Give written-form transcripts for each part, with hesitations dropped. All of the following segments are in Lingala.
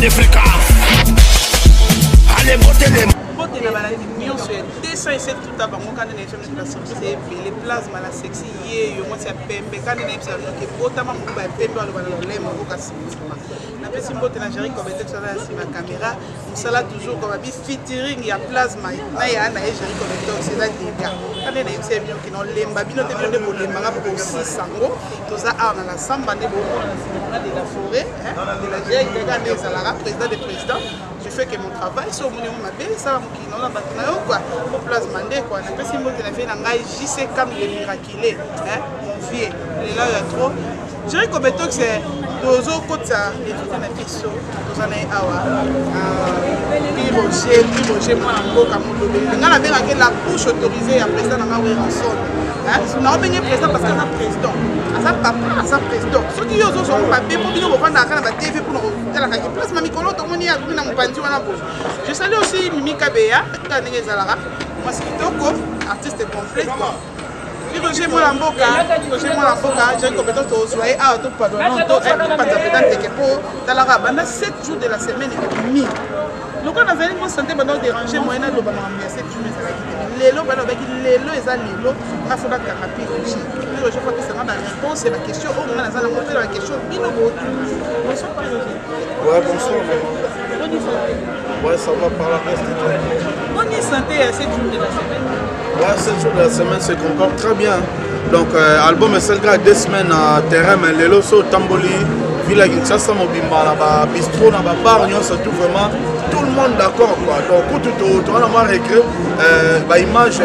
de fréquence. Allez, montez les Bote na balandi nyonso ya 207 tout à bango quand na chambre de la sortie les plasma la sexy ye yo moi c'est pembe quand na epsa que botama mo ba pembe wala wala lemo ko kasi na pesi bote na gérer comme était sur la caméra on sala toujours comme bi featuring ya plasma na ya na gérer comme était c'est là dégâts quand na epsa bien qui non lemba bino te bino de lemba pour 600 tout ça a na la samba de de la forêt de la gérer de Salara président des présidents je fais que mon travail sur mon ma belle ça qui non la bataille quoi pour plasma ndé quoi na pesi mbote na fait na ngai JC comme le miraculé mon vieux et là il y a trop je dirais comme étant que c'est dozo kota et tout na biso tozana awa Roger moi na mboka modobe nga na benga que la bouche autorisée ya président na ngawe ranson non benga président parce que ça président ça papa ça président ceux qui ont son papier pour bino ko na kana ba TV pour la ka place mami kolo to moni ya na mpanzi wana bo je salue aussi Mimi Kabeya tanenge zalara moi c'est kitoko artiste complet quoi Roger Molamboka, j'ai une compétence au soleil, à tout pardon, tout est pour Talara, 7 jours de la semaine et demi. Donc on a fait une santé pendant déranger moi na loba na 7 jours mais ça va quitter. Lelo bana ba ki lelo eza lelo, na foda karapi aussi. Je crois que c'est la réponse et la question au moins na monter la question bino botu. Bonsoir Roger. Ouais, bonsoir. Ouais, ça va par la reste. Bonne santé à 7 jours de la semaine. Ouais, 7 jours de la semaine se comporte très bien. Donc, album est celle-là 2 semaines à terrain, mais les losos, Tamboli, Villa Kinshasa, Mobimba, Bistro, Bar, surtout vraiment tout le monde d'accord quoi. Donc, tout on a moins récré, image,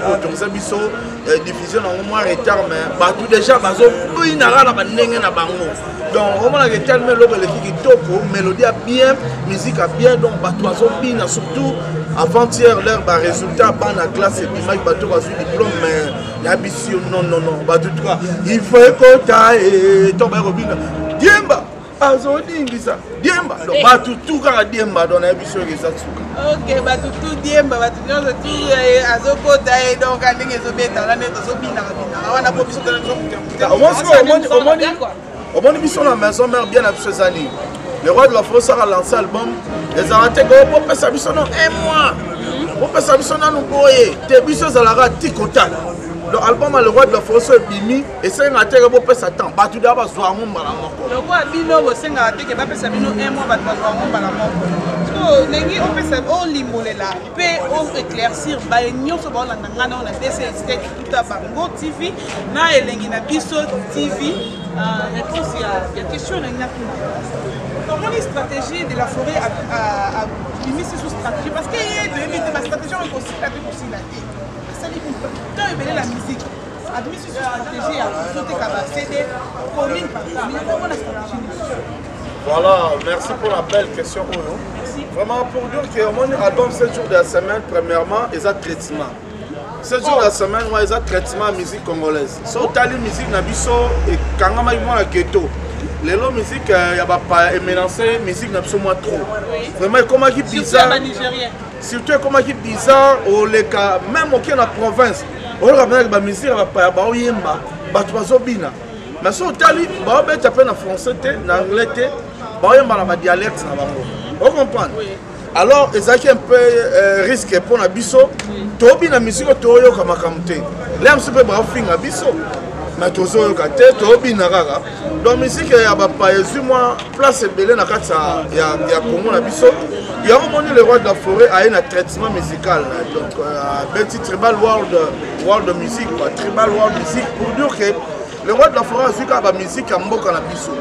pour autoriser biso diffusion en moins retard, mais tout déjà, il n'a rien à bango. Donc, on a tellement de toko, mélodie a bien, musique a bien, donc bateau bien, surtout avant-hier, leur résultat, ban la classe et puis Mike Bateau a su diplôme, mais l'ambition, non, bateau toi, il faut que tu ailles, tomber au bin, Diemba, Azodi, ça, Diemba, donc bateau tout car Diemba dans l'ambition qui s'attend. Ok, bateau tout Diemba, bateau tout Azoko, d'ailleurs, donc à l'ingénieur, dans l'année de Zobina, on a promis de au moins, ils sont à la maison, mère bien à ces années. Le roi de la France a lancé l'album. Les arrêtés, on peut faire ça un mois. On peut faire ça un mois. Des bisous à la rate, tic-tac. L'album, le roi de la France est bimi. Et c'est un attaque, on peut s'attendre. Tout d'abord, soit un moment. Le roi Bino, c'est un attaque, on peut faire un mois, on peut faire un limolé là. On éclaircir, on a décidé tout à Bango TV, na elengi na biso TV. Réponse il y a question comment les stratégies de la forêt à limiter sous stratégie parce qu'il y a de ma stratégie on aussi la aussi la ça dit quand il la musique administrer sous stratégie à sauter capacité commune par commune comment la stratégie. Voilà, merci pour la belle question. Merci. Vraiment pour dire que mon album 7 jours de la semaine premièrement ils ont traitement. 7 jours de la semaine, ils ont traitement de musique congolaise. Si on a musique nabiso et quand on a un ghetto, les lots musique, il n'y a pas mélancé musique nabiso moins trop. Vraiment, comment qui bizarre. Surtout comment qui bizarre, même au Kenya province, on a la musique, il n'y a pas de yemba, bina. Mais si on a un en français, en anglais, il y a un dialecte. Vous comprenez? Alors, ils ont un peu risque pour la biso. Tobi na musique toyo kama kamte. Là, on peut pas faire la biso. Mais tozo kate tobi na gaga. Donc musique ya ba pa moi place belé na kata ya Congo na biso. Il y a un moment le roi de la forêt a un traitement musical. Donc petit tribal world music quoi. Tribal world music pour dire que le roi de la forêt a su ka ba musique ya mboka na biso.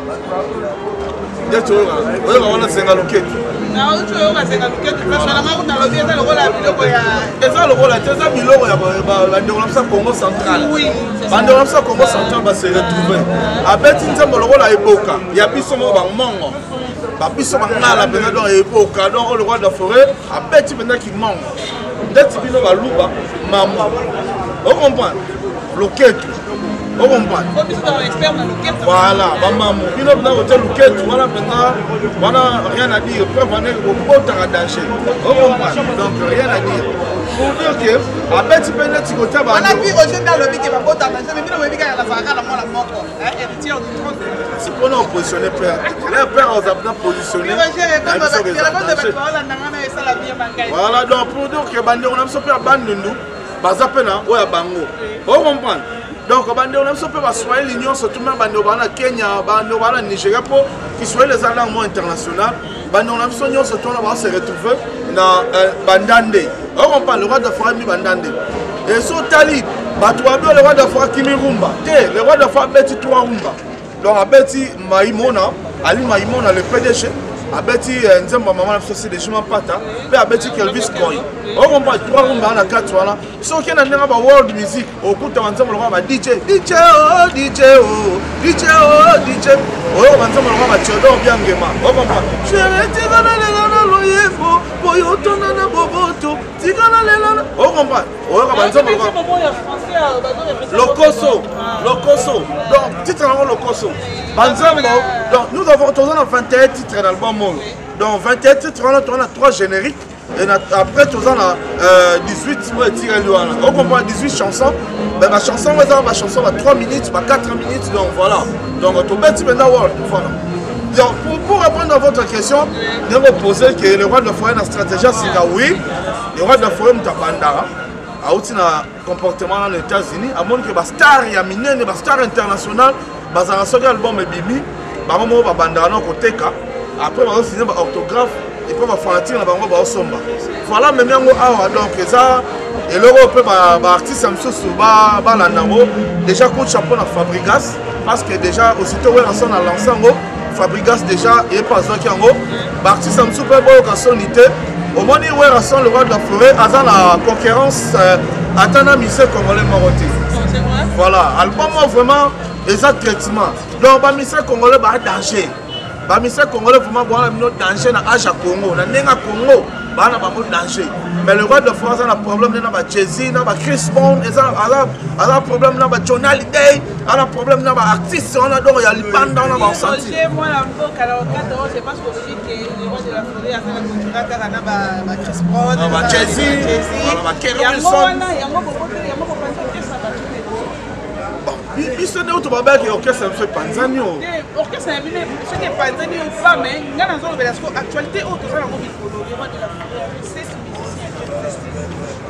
D'être on a 50 loquettes. Na autre on a 50 loquettes parce que la main on a levé ça le rôle biloko ya eza le rôle eza biloko ya ba ndolomsa Congo central. Oui, c'est ça. Ndolomsa Congo central va se retrouver. Abeti nzembo le rôle ya eboka. Ya biso mo ba mongo. Ba biso ba ngala pena donc eboka donc le roi de la forêt abeti pena ki mongo. D'être bino ba luba mamu. On comprend. Loquette. On comprend. Voilà, maman, il a rien à dire. On comprend. Donc rien à dire. Pour dire que, à Betty Bennett, tu côté, on a vu Roger dans le bic et ma botte à manger, mais il a la fara, la mort, la mort. C'est pour non positionné père. Les pères ont bien positionné. Voilà, donc pour dire que Bandi, on a mis père Bandi nous, Bazapena, ou à Bango. Vous comprenez? Donc Bandi, on a mis père soigner l'union, surtout même Bandi, on a Kenya, Bandi, on a Nigeria, pour qu'ils soient les alliances internationales. Bandi, on a mis l'union, surtout on va se retrouver dans Bandande. Vous comprenez? Le roi de Fouami Bandande. Et sur Talib, le roi de Fouami Kimirumba. Le roi de Fouami Beti Touarumba. Donc Abeti Maïmona, Ali Maïmona, le PDG. Abeti Nzemba Maman Associé de Juman Pata, puis Abeti Kelvis Koy. On comprend trois rumba à la 4 voilà. Si on a un world music, au coup de Nzemba le roi DJ, DJ oh, DJ oh, DJ oh, DJ. Oh, Nzemba le roi Théodore Biangema. On comprend. Je vais dans le loyefo, Boyotona na Boboto, Tigana Lelana. On comprend. Oh, Nzemba le roi. Lokoso, Lokoso. Donc, titre en Lokoso. Donc, nous avons 21 titres dans l'album. Donc 21 titres, on a 3 génériques. Et après, on a 18 titres. On comprend 18 chansons. Mais ma chanson, on a 3 minutes, 4 minutes. Donc voilà. Donc, tout bête, c'est voilà. Donc, pour répondre à votre question, je vais vous poser que le roi de la forêt, la stratégie, c'est que oui, le roi de la forêt, c'est Bandara. A aussi un comportement dans les États-Unis. À moins que les stars, il y a des stars internationales. Dans un album de Bibi, Bango va bandana côté ka. Après on va signer orthographe et puis on va faire tirer Bango va somba. Voilà même yango awa donc ça et l'Europe ba artiste amsusu ba la nango déjà coach chapeau na Fabrigas parce que déjà aussitôt on a son à l'ensemble Fabrigas déjà et pas ça qui yango ba artiste amsusu ba ka sonité au moins il ouais son le roi de la forêt à la concurrence atana mise congolais maroté. Voilà album vraiment exact traitement. Donc, les missions congolais sont en danger. Les missions congolais sont en danger dans l'âge Congo. Dans l'âge Congo, ils sont en danger. Mais le roi de France a un problème avec Jay-Z, avec Chris Brown, il a un problème avec Johnny Hallyday, il a un problème avec l'artiste, il y a les bandes dans la santé. Moi, je pense aussi que le roi de la forêt a un contrat avec Chris Brown, avec Jay-Z, avec Kerry Wilson. Biso ne auto baba ki orchestre fait Panzani o. Orchestre na bine ce que Panzani o fa mais ngana zo be la actualité auto ça na mo bikolo le roi de la France.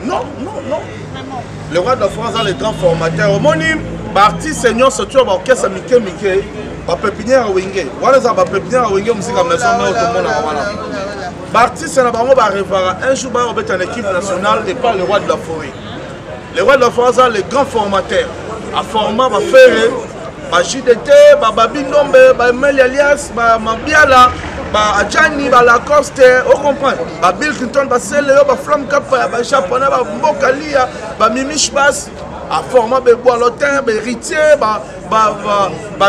Non. Le roi de France a les grands formateurs homonyme, artiste senior surtout orchestre Mickey ba pépinière wenge. Voilà ça ba pépinière wenge musique à maison mais auto mona voilà. Artiste na bango ba revara un jour ba obeta en équipe nationale et pas le roi de la forêt. Le roi de la France a les grands formateurs. A format va faire JDT, Babinombe, Mel Elias, Mabiala, Adjani, Lacoste, on comprend. Bill Clinton, Seleo, Flam Cap, Japonais, Mbokalia, Mimi Chbas, a format Boalotin, Héritier,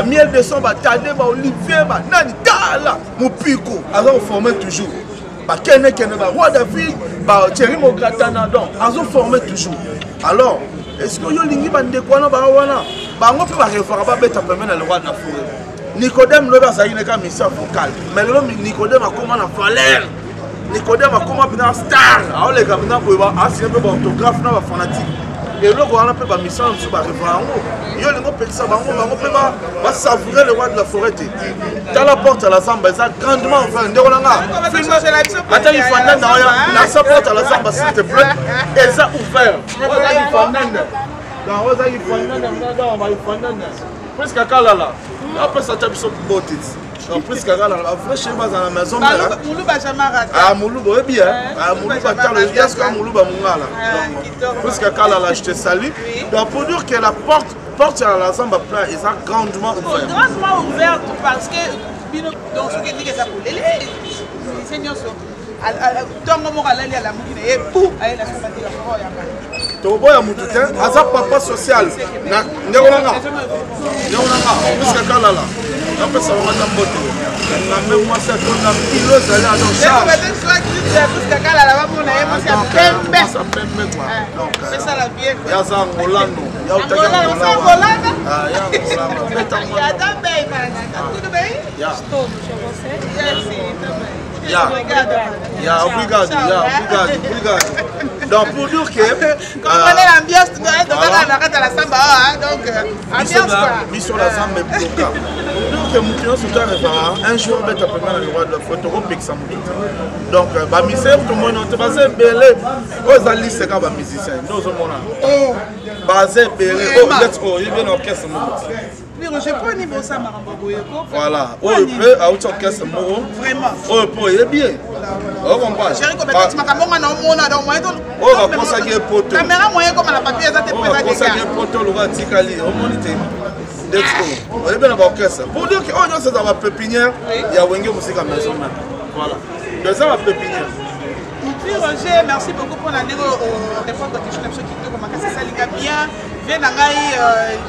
Miel de Son, Tadé, Olivier, Nani, Dala, Moupiko, alors formé toujours. Kene, Roi David, Thierry Mogratana, donc, ils formé toujours. Alors, est-ce que vous avez dit que vous avez le roi de la forêt? Nicodème ne va pas être mission vocale. Mais Nicodème a comment la valeur. Nicodème a comment être star. Alors les gars, vous avez signé un orthographe fanatique. Et là, vous avez une mission qui va arriver en haut. Vous avez savourer le roi de la forêt. Dans la porte à la Zamba, ça grandement ouvert. Attends, il faut la porte à la Zamba, s'il te plaît. Et ça ouvert. Presque à Kalala. Après ça, tu as besoin de bottes. Presque à Kalala. Après, chez moi, dans la maison. Moulouba Jamara. Ah, Moulouba, bien. Ah, Moulouba, tu as le gaz comme Moulouba Mungala. Presque à Kalala, je te salue. Donc, pour dire que la porte à la Zamba plein, ils ont grandement ouvert. Grandement ouvert parce que, donc, ce qui dit que ça pour les seigneurs sont. Tongo morale ya la mukine e pou aye la somba de la forêt ya Tobo ya mututin aza papa social na ndeolanga puisque kalala na pesa wana mbote na même moi ça ton na kilo zali à donc ça peut-être soit qui puisque kalala va mona e mosia pembe ça pembe quoi donc c'est ça la bien ya za ngolano ya utaka ngolano ah ya ngolano beta ya dambe mana tudo bem ya estou você obrigado. Donc pour dire que comprenez l'ambiance de la samba donc ambiance quoi mission la samba bloquée. Pour dire que Moukino se trouve un jour bête après le roi de la photo au Pixam. Donc ba misère tout le monde on te basé belé aux alliés c'est quand ba musicien nous au monde oh basé belé oh let's go il vient orchestre mais je prends niveau ça voilà oh peut à autre orchestre moro vraiment oh pour il est bien oh comprends chérie comme tu m'as comment on a donc moi oh va consacrer poto caméra moyen comme la papier ça te présente consacrer poto le va tikali au moniteur let's go on est bien dans l'orchestre pour dire que oh non c'est dans ma pépinière il y a Wenge musique à maison voilà c'est ça ma pépinière. Puis Roger, merci beaucoup pour l'année au répondre aux questions de ceux qui ont commencé ça bien. Viens dans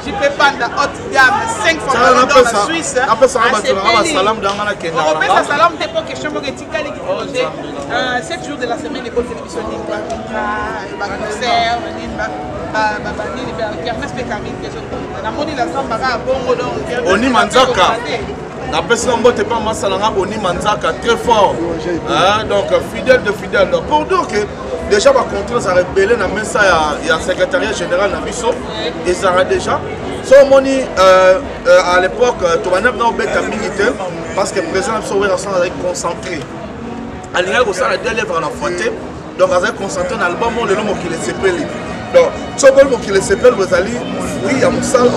JP Panda haute gamme 5 fois dans la Suisse. Après ça on va salam dans la Kenya. On fait ça salam des pour question pour Tikali qui Roger. 7 jours de la semaine l'école télévision libre. Ba concert, kermesse pe Karine que je. Na moni la samba ka bongo donc. Oni Manzaka. Après ça, on ne peut pas Oni Manzaka très fort. Donc, fidèle de fidèle. Donc, pour dire que déjà, ma contrat, ça a rebellé, il y a un secrétariat général dans Bissau. Et ça a déjà. À l'époque, tu vas n'avoir pas militaire parce que le président a été concentré. Il y a aussi deux lèvres à la frontière. Donc, il a concentré dans l'album, le nom qui est séparé. Donc, ce qui est séparé, vous allez, oui, il y a un salle,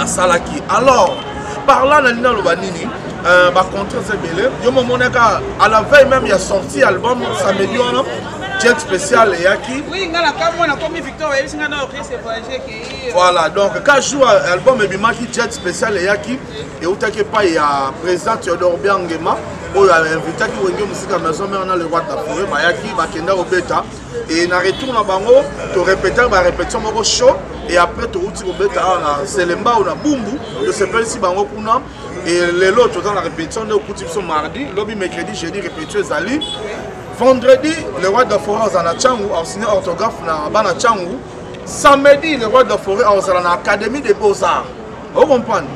à Salaki. Alors, par là, il y a un contrat belé. À la veille même, il y a sorti l'album samedi, Jet spécial et Yaki. Oui, on a commis Victor, voilà, donc quand je joue l'album Jet spécial et Yaki, et où il y a président Théodore Biangema, où il a invité qui Wenge musique à maison, mais on a le roi de la forêt, Mayaki, Bakenda Obeta. Et dans retour à Bango, tu répètes la répétition show. Et après, tu as Selemba ou Bumbu, je sais pas si Bango Kuna. Et les autres, dans la répétition, de mardi, lobby mercredi, jeudi, répétition Zali. Vendredi, le roi de la forêt en Achangou, a signé orthographe dans Bana Achangou. Samedi, le roi de la forêt en Académie des Beaux-Arts. Vous comprenez?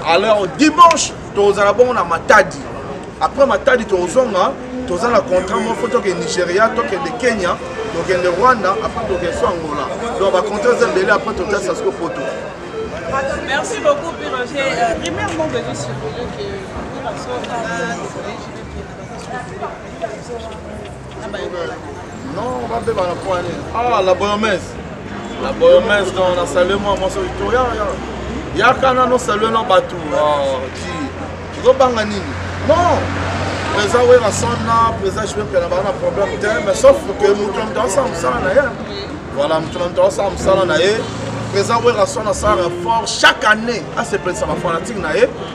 Alors, dimanche, tu as bon à Matadi. Après Matadi, tu as la contrat, il faut que le Nigeria, le Kenya. Donc il y a le Rwanda, après il y a Angola. Donc on va compter Zambélé, après tout ça, ça se poto. Merci beaucoup, Roger. Premièrement, je suis sûr que non, on va faire la poignée. Ah, la Boyomès. La Boyomès, on a salué moi, mon Victoria. Il y a quand on a salué nos bateaux. Tu veux pas gagner? Non. Président Werassona, président je veux qu'il y ait un problème, mais sauf que nous sommes ensemble, voilà, nous sommes ensemble, président Werassona, ça fort chaque année, à ce président fanatique,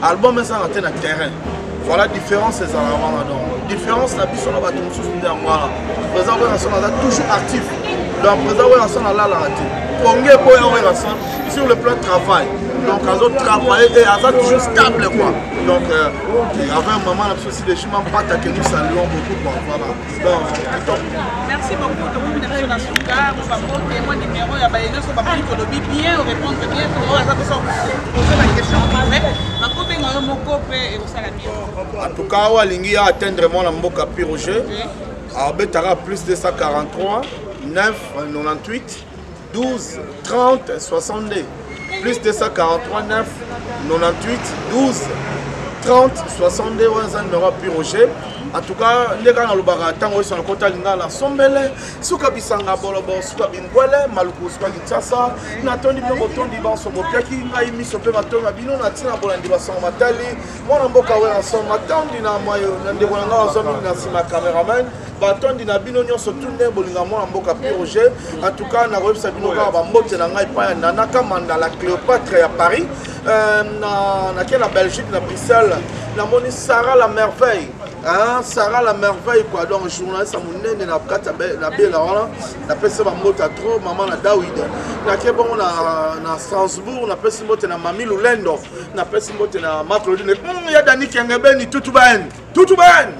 album est sur le terrain. Voilà la différence, c'est ça. Différence, la bise, on a battu président Werassona est toujours actif. Donc, président Werassona là, sur le plan de travail. Donc, ils ont travaillé et ils sont toujours stables. Donc, il y avait un moment, aussi des chemins que nous saluons beaucoup. Voilà. Donc, merci beaucoup. Nous sommes dans ce cas. Nous avons témoin numéro. Il y a des gens qui ont bien répondre bien. Nous avons posé la question. En tout cas, Walingi a atteindre mon Mboka Roger. Alors, plus de 143, 9, 98, 12, 30, 62. Plus de 143, 9, 98, 12, 30, 62, Roger. En tout cas, les gens qui sont en côté de la Sombele, Souka Bisanga Bolobo, Souka Bingwele, Maluku Souka Kinshasa, Natoni Boton Diban Sobopiaki, Naimi Sopevaton, Abino, Natina Bolandiba Matali, Monamboka Werason, Matandina Moyo, Nandewanga Zomi Nasima Cameraman, Baton Dinabino, surtout Bolinga Monamboka Roger. En tout cas, na website Binoka Bambote Nangai Paya Nanaka Manda la Cléopâtre à Paris, na Belgique, na Bruxelles, na Moni Sarah la merveille. Hein, Sarah la merveille quoi, donc journaliste à mon nez na kata na belle là na pesa ba mota trop maman na David na kebo na Strasbourg na pesa mota na Mami Lulendo na pesa mota na Maclodine ya Dani Kengebeni tutubaen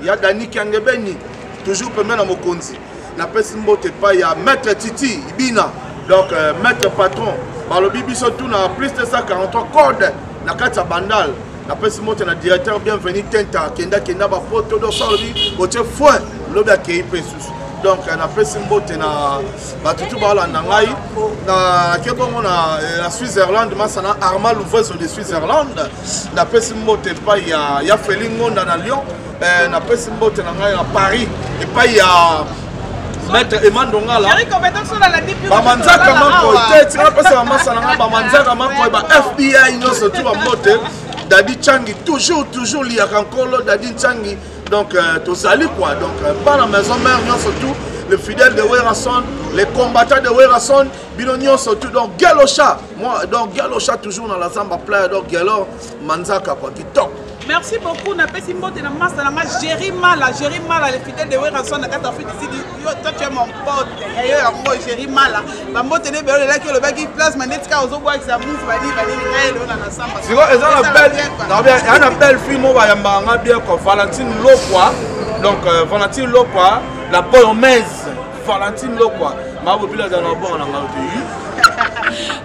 ya Dani Kengebeni toujours premier na mokonzi na pesa mota pa ya maître Titi Ibina donc maître patron balobi biso tout na plus de 143 code na kata bandal. La personne est le directeur bienvenu Tenta, Kenda Bapoto, Dosorbi, Bote Foin, l'objet qui est donc na pesi mbote na batutu balanda ngai na kebongo na Switzerland masana Arma Louveuse de Switzerland na pesi mbote pa ya Felingonda na Lyon na pesi mbote na ngai na Paris et pa ya Maître Emandonga là bamanzaka mako te tina pesa masana nga bamanzaka mako ba FBI nyonso tu ba mbote Dadi Changi toujours liaka nkolo Dadi Changi donc tozali quoi donc pas la maison mère surtout les fidèles de Werason les combattants de Werason binonio surtout donc Galosha moi donc Galosha toujours dans la Zamba playa donc Galo Manzaka quoi qui top. Merci beaucoup na pesi mbote na massa na Jéri Mala les fidèles de Werason na kata fait ici toi tu es mon pote yo moi Jéri Mala ba mbote ne belo là que le baki place manetka ozo bois ça move bali ngaelo na Samba siko eza na belle na bien ana belle fille mo ba yamba nga bien ko Valentine Lokwa donc Valentine Lokwa la polonaise Valentine Lokwa ma bobila za na bon na ngauti.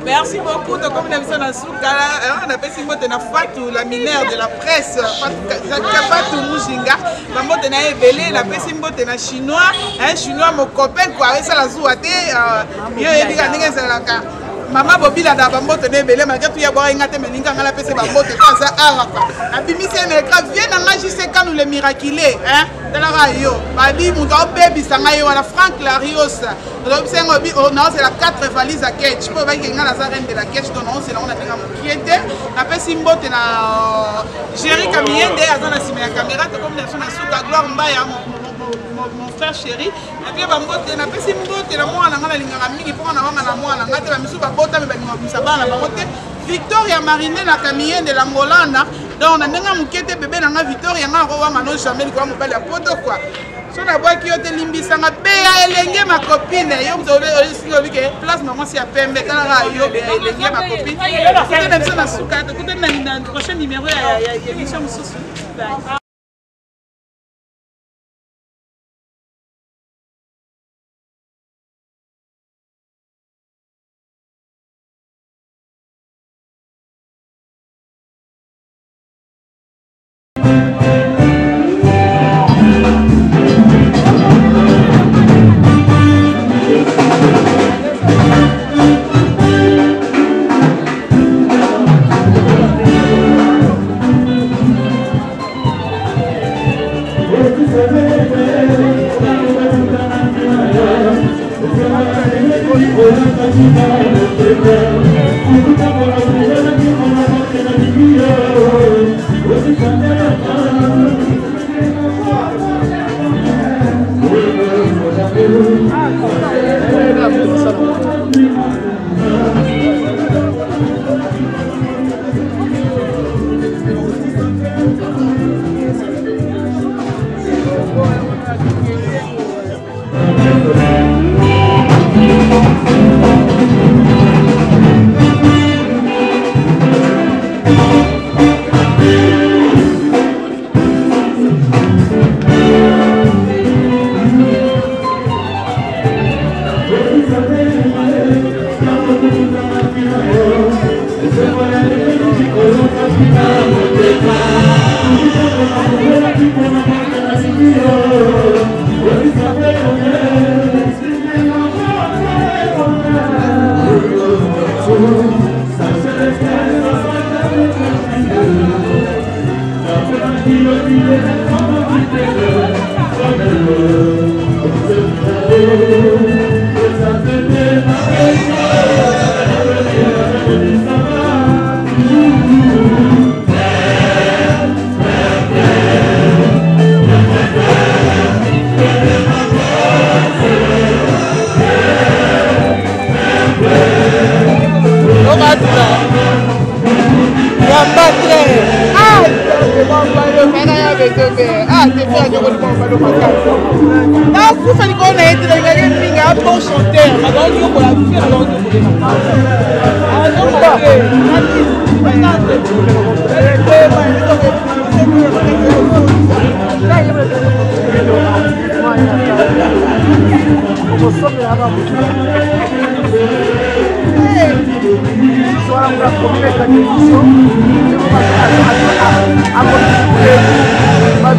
Merci beaucoup de comme l'émission na Soukala on appelle Simbote na Fatou la mineure de la presse Fatou Mujinga la mbote na Ebele la Simbote na chinois un chinois mon copain quoi ça la zouate yo yedika ndenge zelaka Mama Bobila da bambote ne Ebele malgré tout ya boire ngate meninga ngala pese bambote ça araka abimisi na écran vient na ngajise quand nous le miraculé hein dans la radio babi muto baby sanga yo na Franck Larios donc c'est la 4 valises à catch pour va kinga na reine de la catch donc on c'est là on a tenga mokiete na pesi mbote na Jéri Kamiende azana sima ya caméra te comme na suka gloire mbaya mon frère chéri et puis bambote na pesi mbote na mwana ngala linganga mingi pour na wanga na mwana ngate ba misu ba bota me ba misabana bambote Victoria Marine na Kamiende la Ngolana donc na ndenga mokete bébé na Victoria nga ko wanga no jamais ko mobali ya poto quoi so na boki yo te limbisanga be ya elenge ma copine yo mzole osingo bike place maman si ya pembe kala yo be ya elenge ma copine c'est même ça na suka écoutez na prochain numéro ya émission mususu. Mas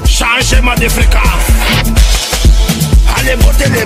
Changement de fréquence. Allez, montez les